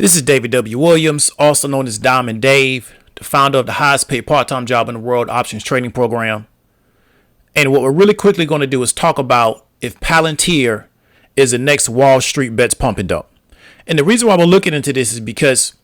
This is David W. Williams, also known as Diamond Dave, the founder of the highest paid part-time job in the world options trading program. And what we're really quickly going to do is talk about if Palantir is the next Wall Street bets pump and dump. And the reason why we're looking into this is because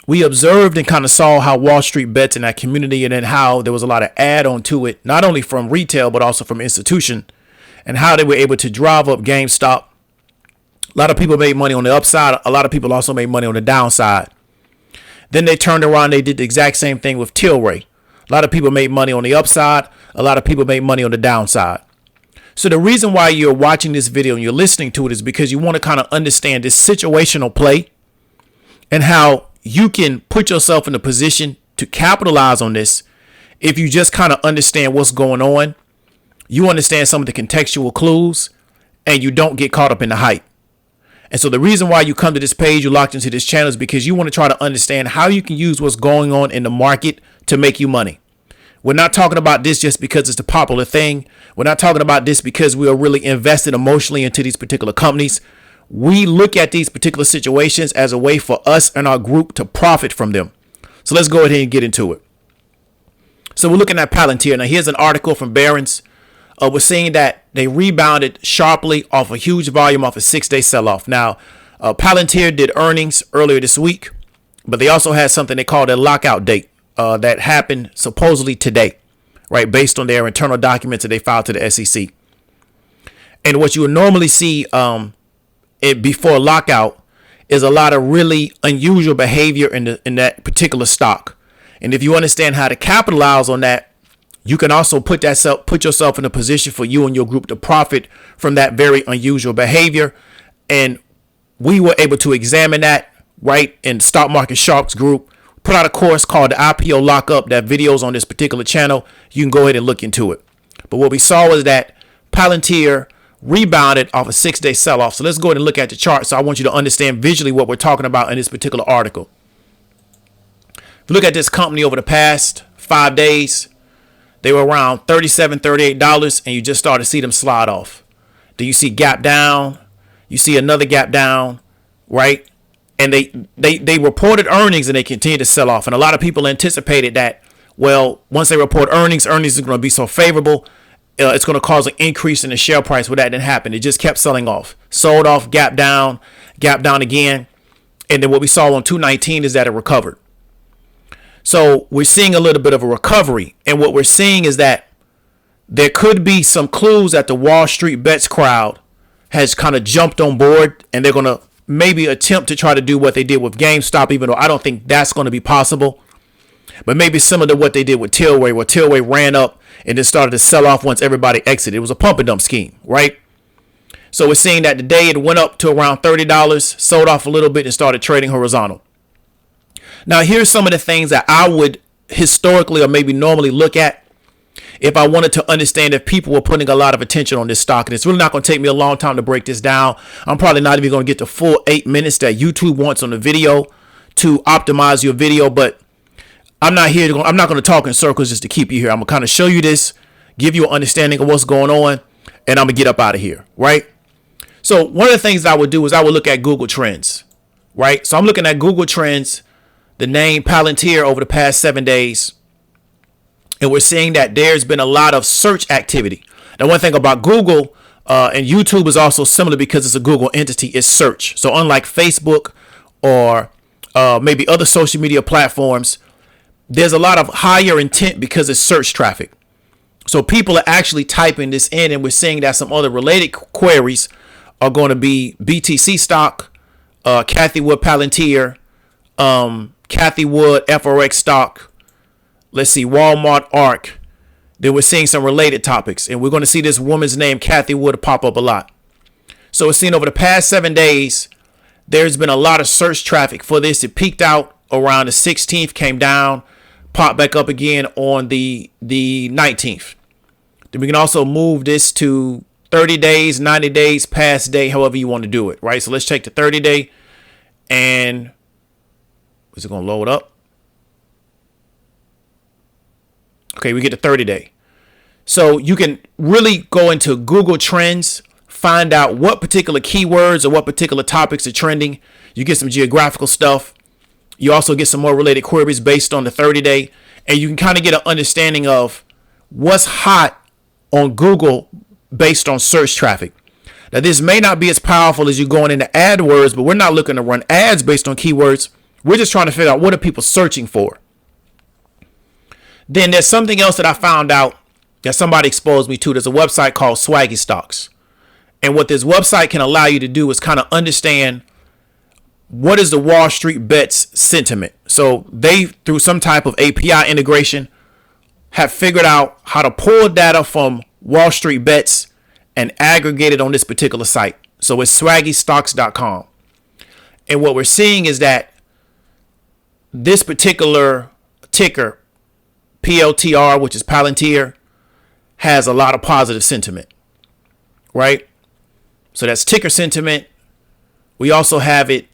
we observed and kind of saw how Wall Street bets in that community, and then how there was a lot of add-on to it, not only from retail, but also from institution, and how they were able to drive up GameStop. A lot of people made money on the upside. A lot of people also made money on the downside. Then they turned around. They did the exact same thing with Tilray. A lot of people made money on the upside. A lot of people made money on the downside. So the reason why you're watching this video and you're listening to it is because you want to kind of understand this situational play and how you can put yourself in a position to capitalize on this if you just kind of understand what's going on. You understand some of the contextual clues and you don't get caught up in the hype. And so the reason why you come to this page, you're locked into this channel, is because you want to try to understand how you can use what's going on in the market to make you money. We're not talking about this just because it's the popular thing. We're not talking about this because we are really invested emotionally into these particular companies. We look at these particular situations as a way for us and our group to profit from them. So let's go ahead and get into it. So we're looking at Palantir. Now here's an article from Barron's. We're seeing that they rebounded sharply off a huge volume off a 6-day sell-off. Now, Palantir did earnings earlier this week, but they also had something they called a lockout date that happened supposedly today, right? Based on their internal documents that they filed to the SEC. And what you would normally see before lockout is a lot of really unusual behavior in that particular stock. And if you understand how to capitalize on that, you can also put yourself in a position for you and your group to profit from that very unusual behavior. And we were able to examine that, right, in Stock Market Sharks group. Put out a course called the IPO Lockup. That video's on this particular channel. You can go ahead and look into it. But what we saw was that Palantir rebounded off a 6-day sell-off. So let's go ahead and look at the chart. So I want you to understand visually what we're talking about in this particular article. If you look at this company over the past 5 days, they were around $37, $38, and you just started to see them slide off. Do you see gap down? You see another gap down, right? And they reported earnings and they continued to sell off. And a lot of people anticipated that, well, once they report earnings is going to be so favorable, it's going to cause an increase in the share price. Well, that didn't happen. It just kept selling off. Sold off, gap down again. And then what we saw on 219 is that it recovered. So we're seeing a little bit of a recovery. And what we're seeing is that there could be some clues that the Wall Street bets crowd has kind of jumped on board, and they're going to maybe attempt to try to do what they did with GameStop, even though I don't think that's going to be possible. But maybe similar to what they did with Tilray, where Tilray ran up and then started to sell off once everybody exited. It was a pump and dump scheme, right? So we're seeing that today it went up to around $30, sold off a little bit, and started trading horizontal. Now, here's some of the things that I would historically or maybe normally look at if I wanted to understand if people were putting a lot of attention on this stock. And it's really not going to take me a long time to break this down. I'm probably not even going to get the full 8 minutes that YouTube wants on the video to optimize your video. But I'm not going to talk in circles just to keep you here. I'm going to kind of show you this, give you an understanding of what's going on, and I'm going to get up out of here, right? So one of the things that I would do is I would look at Google Trends, right? So I'm looking at Google Trends, the name Palantir over the past 7 days. And we're seeing that there's been a lot of search activity. Now, one thing about Google and YouTube is also similar because it's a Google entity, is search. So unlike Facebook or maybe other social media platforms, there's a lot of higher intent because it's search traffic. So people are actually typing this in, and we're seeing that some other related queries are going to be BTC stock, Cathy Wood Palantir, Cathy Wood FRX stock, let's see, Walmart ARC. Then we're seeing some related topics, and we're going to see this woman's name, Cathy Wood, pop up a lot. So we're seeing over the past 7 days, there's been a lot of search traffic for this. It peaked out around the 16th, came down, popped back up again on the 19th. Then we can also move this to 30 days, 90 days, past day, however you want to do it, right? So let's check the 30 day, and is it going to load up? Okay, we get the 30 day. So you can really go into Google Trends, find out what particular keywords or what particular topics are trending. You get some geographical stuff. You also get some more related queries based on the 30-day. And you can kind of get an understanding of what's hot on Google based on search traffic. Now, this may not be as powerful as you going into AdWords, but we're not looking to run ads based on keywords. We're just trying to figure out what are people searching for. Then there's something else that I found out that somebody exposed me to. There's a website called Swaggy Stocks. And what this website can allow you to do is kind of understand what is the Wall Street Bets sentiment. So they, through some type of API integration, have figured out how to pull data from Wall Street Bets and aggregate it on this particular site. So it's swaggystocks.com. And what we're seeing is that this particular ticker, PLTR, which is Palantir, has a lot of positive sentiment, right? So that's ticker sentiment. We also have it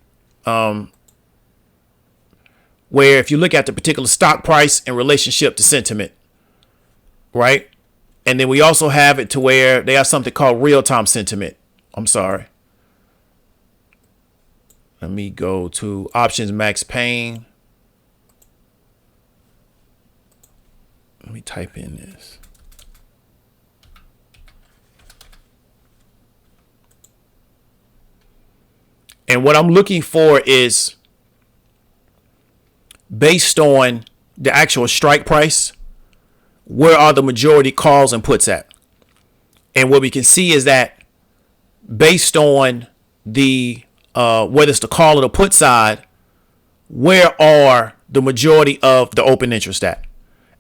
where if you look at the particular stock price in relationship to sentiment, right? And then we also have it to where they have something called real-time sentiment. I'm sorry. Let me go to options max pain. Let me type in this. And what I'm looking for is based on the actual strike price, where are the majority calls and puts at? And what we can see is that based on the whether it's the call or the put side, where are the majority of the open interest at?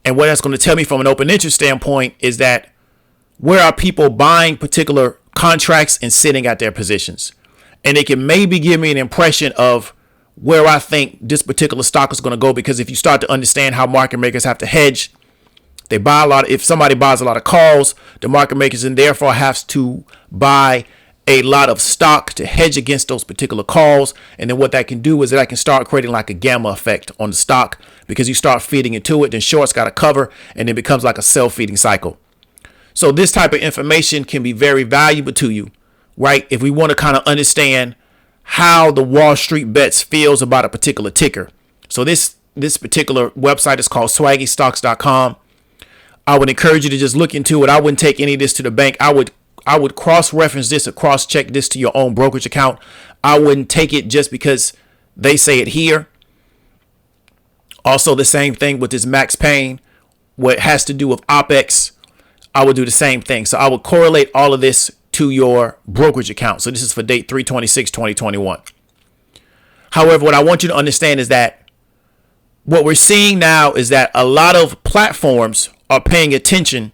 And what that's going to tell me from an open interest standpoint is that where are people buying particular contracts and sitting at their positions? And it can maybe give me an impression of where I think this particular stock is going to go, because if you start to understand how market makers have to hedge, they buy a lot. If somebody buys a lot of calls, the market makers and therefore has to buy a lot of stock to hedge against those particular calls. And then what that can do is that I can start creating like a gamma effect on the stock, because you start feeding into it, then shorts got to cover, and it becomes like a self-feeding cycle. So this type of information can be very valuable to you, right? If we want to kind of understand how the Wall Street Bets feels about a particular ticker. So this particular website is called swaggystocks.com. I would encourage you to just look into it. I wouldn't take any of this to the bank. I would cross-reference this or cross-check this to your own brokerage account. I wouldn't take it just because they say it here. Also, the same thing with this max pain, what has to do with OPEX. I would do the same thing. So I would correlate all of this to your brokerage account. So this is for date 3/26/2021. However, what I want you to understand is that what we're seeing now is that a lot of platforms are paying attention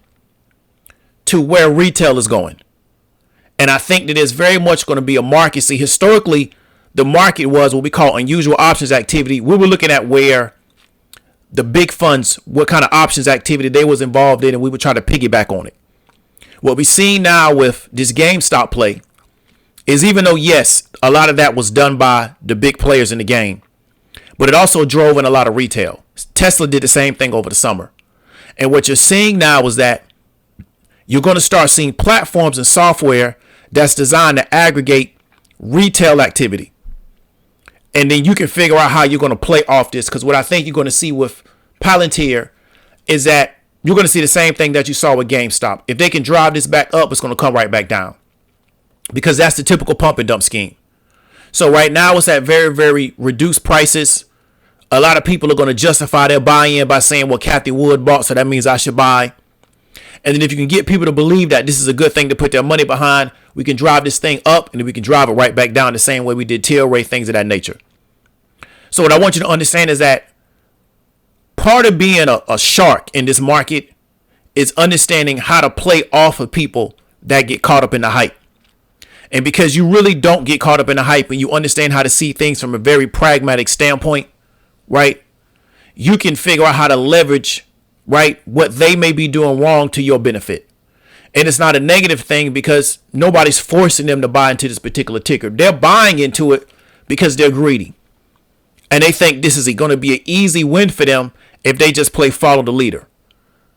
to where retail is going. And I think that there's very much going to be a market. See, historically, the market was what we call unusual options activity. We were looking at where the big funds, what kind of options activity they was involved in, and we would try to piggyback on it. What we're seeing now with this GameStop play is, even though, yes, a lot of that was done by the big players in the game, but it also drove in a lot of retail. Tesla did the same thing over the summer. And what you're seeing now is that you're going to start seeing platforms and software that's designed to aggregate retail activity. And then you can figure out how you're going to play off this. Because what I think you're going to see with Palantir is that you're going to see the same thing that you saw with GameStop. If they can drive this back up, it's going to come right back down, because that's the typical pump and dump scheme. So right now it's at very, very reduced prices. A lot of people are going to justify their buy-in by saying, well, Kathy Wood bought, so that means I should buy. And then if you can get people to believe that this is a good thing to put their money behind, we can drive this thing up, and then we can drive it right back down the same way we did TLRA, things of that nature. So what I want you to understand is that part of being a shark in this market is understanding how to play off of people that get caught up in the hype. And because you really don't get caught up in the hype and you understand how to see things from a very pragmatic standpoint, right, you can figure out how to leverage, right, what they may be doing wrong to your benefit. And it's not a negative thing, because nobody's forcing them to buy into this particular ticker. They're buying into it because they're greedy. And they think this is going to be an easy win for them if they just play follow the leader,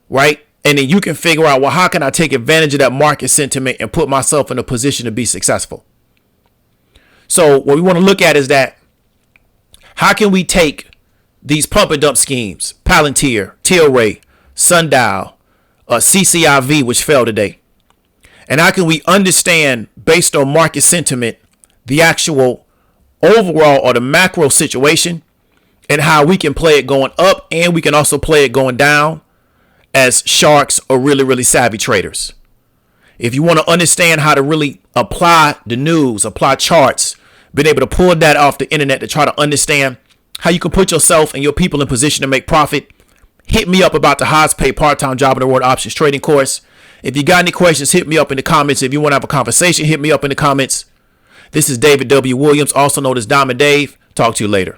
right? And then you can figure out, well, how can I take advantage of that market sentiment and put myself in a position to be successful? So what we want to look at is that how can we take these pump and dump schemes, Palantir, Tilray, Sundial, CCIV, which fell today, and how can we understand, based on market sentiment, the actual overall or the macro situation, and how we can play it going up, and we can also play it going down as sharks or really, really savvy traders. If you want to understand how to really apply the news, apply charts, been able to pull that off the internet to try to understand how you can put yourself and your people in position to make profit, hit me up about the highest paid part-time job in the world options trading course. If you got any questions, hit me up in the comments. If you want to have a conversation, hit me up in the comments. This is David W. Williams, also known as Diamond Dave. Talk to you later.